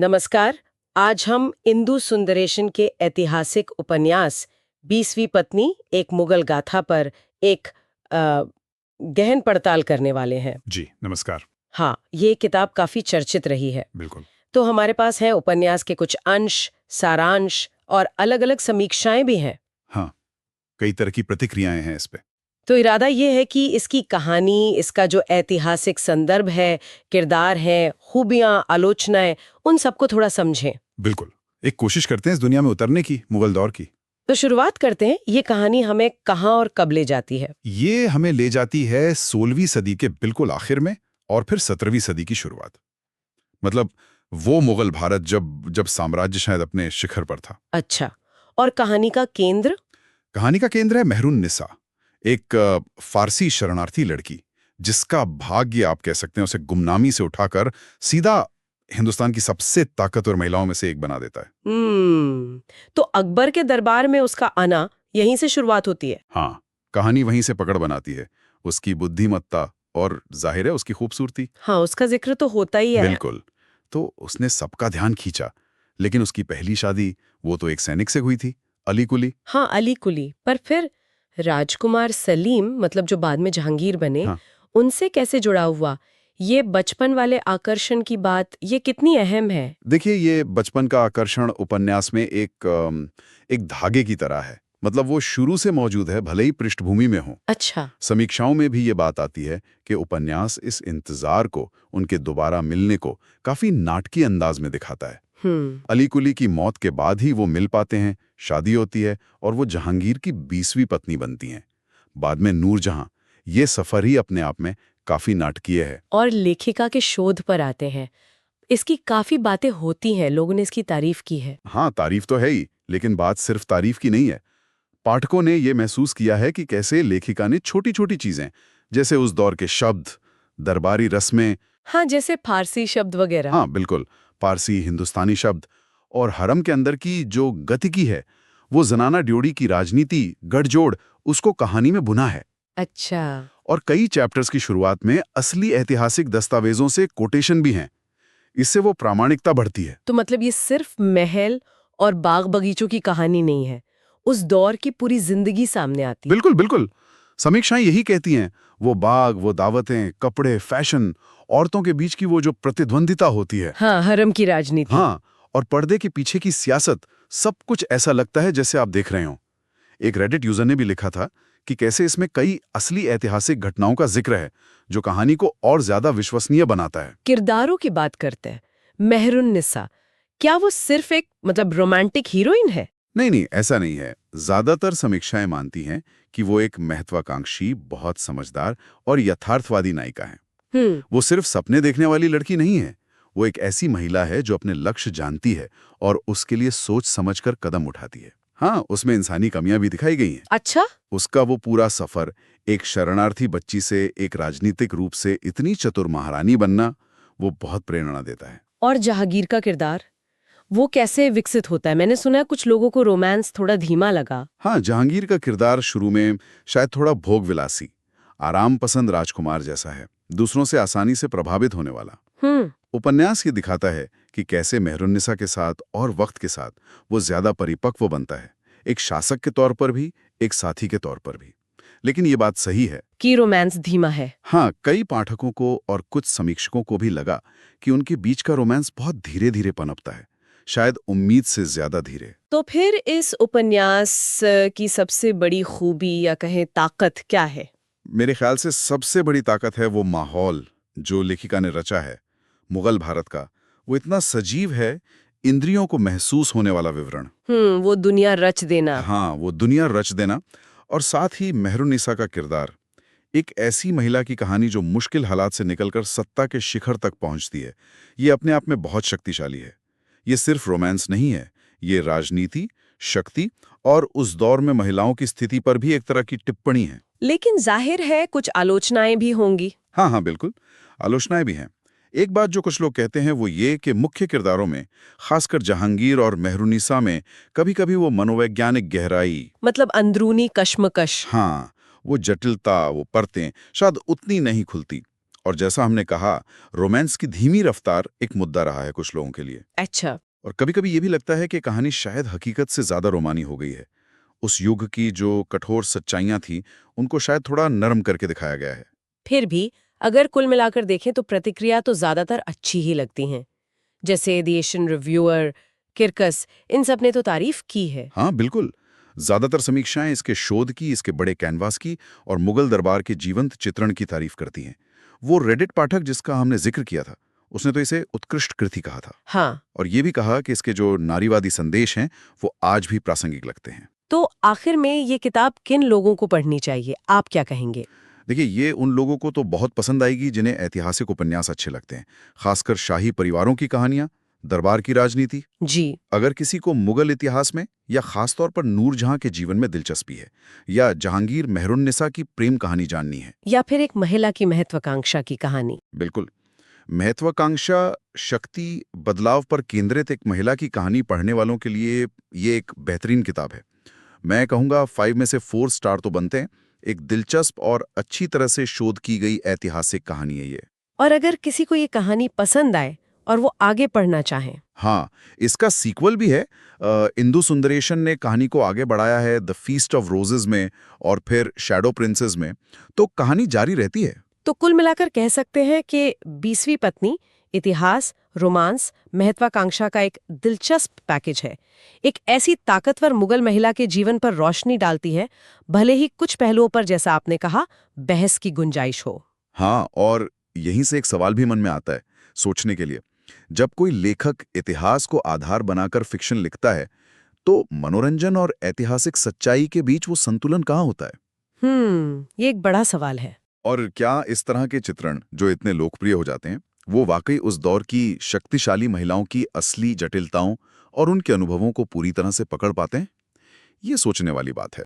नमस्कार। आज हम इंदु सुंदरेशन के ऐतिहासिक उपन्यास 20वीं पत्नी एक मुगल गाथा पर एक गहन पड़ताल करने वाले हैं। जी नमस्कार। हाँ, ये किताब काफी चर्चित रही है। बिल्कुल। तो हमारे पास है उपन्यास के कुछ अंश, सारांश और अलग-अलग समीक्षाएं भी हैं। हाँ, कई तरह की प्रतिक्रियाएं हैं इस पे। तो इरादा ये है कि इसकी कहानी, इसका जो ऐतिहासिक संदर्भ है, किरदार है, खूबियां, आलोचनाएं, उन सबको थोड़ा समझें। बिल्कुल, एक कोशिश करते हैं इस दुनिया में उतरने की, मुगल दौर की। तो शुरुआत करते हैं, ये कहानी हमें कहाँ और कब ले जाती है? ये हमें ले जाती है 16वीं सदी के बिल्कुल आखिर में और फिर 17वीं सदी की शुरुआत। मतलब वो मुगल भारत जब जब साम्राज्य शायद अपने शिखर पर था। अच्छा, और कहानी का केंद्र? कहानी का केंद्र है मेहरुन्निसा, एक फारसी शरणार्थी लड़की, जिसका भाग्य आप कह सकते हैं उसे गुमनामी से उठाकर सीधा हिंदुस्तान की सबसे ताकतवर महिलाओं में से एक बना देता है। तो अकबर के दरबार में उसका आना यहीं से शुरुआत होती है। हाँ, कहानी वहीं से पकड़ बनाती है, उसकी बुद्धिमत्ता और जाहिर है उसकी खूबसूरती। हाँ, उसका जिक्र तो होता ही है। बिल्कुल। तो उसने सबका ध्यान खींचा, लेकिन उसकी पहली शादी वो तो एक सैनिक से हुई थी, अली कुली। हाँ, अली कुली। पर फिर राजकुमार सलीम, मतलब जो बाद में जहांगीर बने, हाँ, उनसे कैसे जुड़ा हुआ? ये बचपन वाले आकर्षण की बात, ये कितनी अहम है? देखिए ये बचपन का आकर्षण उपन्यास में एक धागे की तरह है। मतलब वो शुरू से मौजूद है, भले ही पृष्ठभूमि में हो। अच्छा। समीक्षाओं में भी ये बात आती है कि उपन्यास इस इंतजार को, उनके दोबारा मिलने को काफी नाटकीय अंदाज में दिखाता है। अली कुली की मौत के बाद ही वो मिल पाते हैं, शादी होती है और वो जहांगीर की 20वीं पत्नी बनती हैं। बाद में नूरजहां। ये सफर ही अपने आप में काफी नाटकीय है। और लेखिका के शोध पर आते हैं। इसकी काफी बातें होती हैं, लोगों ने इसकी तारीफ की है। हाँ, तारीफ तो है ही, लेकिन बात सिर्फ तारीफ की नहीं है। पाठकों ने ये महसूस किया है कि कैसे लेखिका ने छोटी छोटी चीजें, जैसे उस दौर के शब्द, दरबारी रस्में। हाँ, जैसे फारसी शब्द वगैरह। हाँ बिल्कुल, पारसी हिंदुस्तानी शब्द और हरम के अंदर की जो गतिकी है, वो जनाना ड्योढ़ी की राजनीति गठजोड़, उसको कहानी में बुना है। अच्छा। और कई चैप्टर्स की शुरुआत में असली ऐतिहासिक दस्तावेजों से कोटेशन भी हैं। इससे वो प्रामाणिकता बढ़ती है। तो मतलब ये सिर्फ महल और बाग बगीचों की कहानी नहीं है, उस दौर की पूरी जिंदगी सामने आती है। बिल्कुल बिल्कुल, समीक्षाएं यही कहती हैं। वो बाग, वो दावतें, कपड़े, फैशन, औरतों के बीच की वो जो प्रतिद्वंदिता होती है। हाँ, हरम की राजनीति। हाँ, और पर्दे के पीछे की सियासत, सब कुछ ऐसा लगता है जैसे आप देख रहे हो। एक रेडिट यूजर ने भी लिखा था कि कैसे इसमें कई असली ऐतिहासिक घटनाओं का जिक्र है, जो कहानी को और ज्यादा विश्वसनीय बनाता है। किरदारों की बात करते हैं। मेहरुन्निसा, क्या वो सिर्फ एक मतलब रोमांटिक हीरोइन है? नहीं नहीं, ऐसा नहीं है। ज्यादातर समीक्षाएं मानती हैं कि वो एक महत्वाकांक्षी, बहुत समझदार और यथार्थवादी नायिका है। वो सिर्फ सपने देखने वाली लड़की नहीं है। वो एक ऐसी महिला है जो अपने लक्ष्य जानती है और उसके लिए सोच समझकर कदम उठाती है। हाँ, उसमें इंसानी कमियां भी दिखाई गई हैं। अच्छा। उसका वो पूरा सफर, एक शरणार्थी बच्ची से एक राजनीतिक रूप से इतनी चतुर महारानी बनना, वो बहुत प्रेरणा देता है। और जहांगीर का किरदार, वो कैसे विकसित होता है? मैंने सुना है कुछ लोगों को रोमांस थोड़ा धीमा लगा। हाँ, जहांगीर का किरदार शुरू में शायद थोड़ा भोगविलासी, आराम पसंद राजकुमार जैसा है, दूसरों से आसानी से प्रभावित होने वाला। उपन्यास ये दिखाता है कि कैसे मेहरुन्निसा के साथ और वक्त के साथ वो ज्यादा परिपक्व बनता है, एक शासक के तौर पर भी, एक साथी के तौर पर भी। लेकिन ये बात सही है कि रोमांस धीमा है। हाँ, कई पाठकों को और कुछ समीक्षकों को भी लगा कि उनके बीच का रोमांस बहुत धीरे धीरे पनपता है, शायद उम्मीद से ज्यादा धीरे। तो फिर इस उपन्यास की सबसे बड़ी खूबी या कहें ताकत क्या है? मेरे ख्याल से सबसे बड़ी ताकत है वो माहौल जो लेखिका ने रचा है। मुगल भारत का वो इतना सजीव है, इंद्रियों को महसूस होने वाला विवरण। वो दुनिया रच देना। हाँ, वो दुनिया रच देना। और साथ ही मेहरुन्निसा का किरदार, एक ऐसी महिला की कहानी जो मुश्किल हालात से निकलकर सत्ता के शिखर तक पहुंचती है, ये अपने आप में बहुत शक्तिशाली है। ये सिर्फ रोमांस नहीं है, ये राजनीति, शक्ति और उस दौर में महिलाओं की स्थिति पर भी एक तरह की टिप्पणी है। लेकिन जाहिर है कुछ आलोचनाएं भी होंगी। हाँ हाँ बिल्कुल, आलोचनाएं भी हैं। एक बात जो कुछ लोग कहते हैं वो ये कि मुख्य किरदारों में, खासकर जहांगीर और मेहरुन्निसा में, कभी-कभी वो मनोवैज्ञानिक गहराई, मतलब अंदरूनी कश्मकश। हाँ, वो जटिलता, वो परतें शायद उतनी नहीं खुलती। और जैसा हमने कहा, रोमांस की धीमी रफ्तार एक मुद्दा रहा है कुछ लोगों के लिए। अच्छा। और कभी-कभी ये भी लगता है कि कहानी शायद हकीकत से ज्यादा रोमानी हो गई है। उस युग की जो कठोर सच्चाइयां थी, उनको शायद थोड़ा नरम करके दिखाया गया है। फिर भी अगर कुल मिलाकर देखें तो प्रतिक्रिया तो ज्यादातर अच्छी ही लगती हैं। जैसे द एशियन रिव्यूअर, किर्कस, इन सब ने तो तारीफ की है। हाँ, बिल्कुल। ज्यादातर समीक्षाएं इसके शोध की, इसके बड़े कैनवास की और मुगल दरबार के जीवंत चित्रण की तारीफ करती हैं। वो रेडिट पाठक जिसका हमने जिक्र किया था, उसने तो इसे उत्कृष्ट कृति कहा था। हाँ। और ये भी कहा कि इसके जो नारीवादी संदेश हैं, वो आज भी प्रासंगिक लगते हैं। तो आखिर में ये किताब किन लोगों को पढ़नी चाहिए, आप क्या कहेंगे? देखिए, ये उन लोगों को तो बहुत पसंद आएगी जिन्हें ऐतिहासिक उपन्यास अच्छे लगते हैं, खासकर शाही परिवारों की कहानियां, दरबार की राजनीति। जी। अगर किसी को मुगल इतिहास में या खासतौर पर नूरजहां के जीवन में दिलचस्पी है, या जहांगीर मेहरुन्निसा की प्रेम कहानी जाननी है। या फिर एक महिला की महत्वाकांक्षा की कहानी। बिल्कुल। महत्वाकांक्षा, शक्ति, बदलाव पर केंद्रित एक महिला की कहानी पढ़ने वालों के लिए ये एक बेहतरीन किताब है। मैं कहूँगा 5 में से 4 स्टार तो बनते हैं। एक दिलचस्प और अच्छी तरह से शोध की गई ऐतिहासिक कहानी है ये। और अगर किसी को ये कहानी पसंद आए और वो आगे पढ़ना चाहे। हाँ, इसका सीक्वल भी है। इंदु सुंदरेशन ने कहानी को आगे बढ़ाया है द फीस्ट ऑफ रोजेज में और फिर शैडो प्रिंसेस में, तो कहानी जारी रहती है। तो कुल मिलाकर कह सकते हैं कि 20वीं पत्नी इतिहास, रोमांस, महत्वाकांक्षा का एक दिलचस्प पैकेज है। एक ऐसी ताकतवर मुगल महिला के जीवन पर रोशनी डालती है, भले ही कुछ पहलुओं पर, जैसा आपने कहा, बहस की गुंजाइश हो। हाँ, और यहीं से एक सवाल भी मन में आता है सोचने के लिए। जब कोई लेखक इतिहास को आधार बनाकर फिक्शन लिखता है, तो मनोरंजन और ऐतिहासिक सच्चाई के बीच वो संतुलन कहाँ होता है? ये एक बड़ा सवाल है। और क्या इस तरह के चित्रण जो इतने लोकप्रिय हो जाते हैं, वो वाकई उस दौर की शक्तिशाली महिलाओं की असली जटिलताओं और उनके अनुभवों को पूरी तरह से पकड़ पाते हैं? ये सोचने वाली बात है।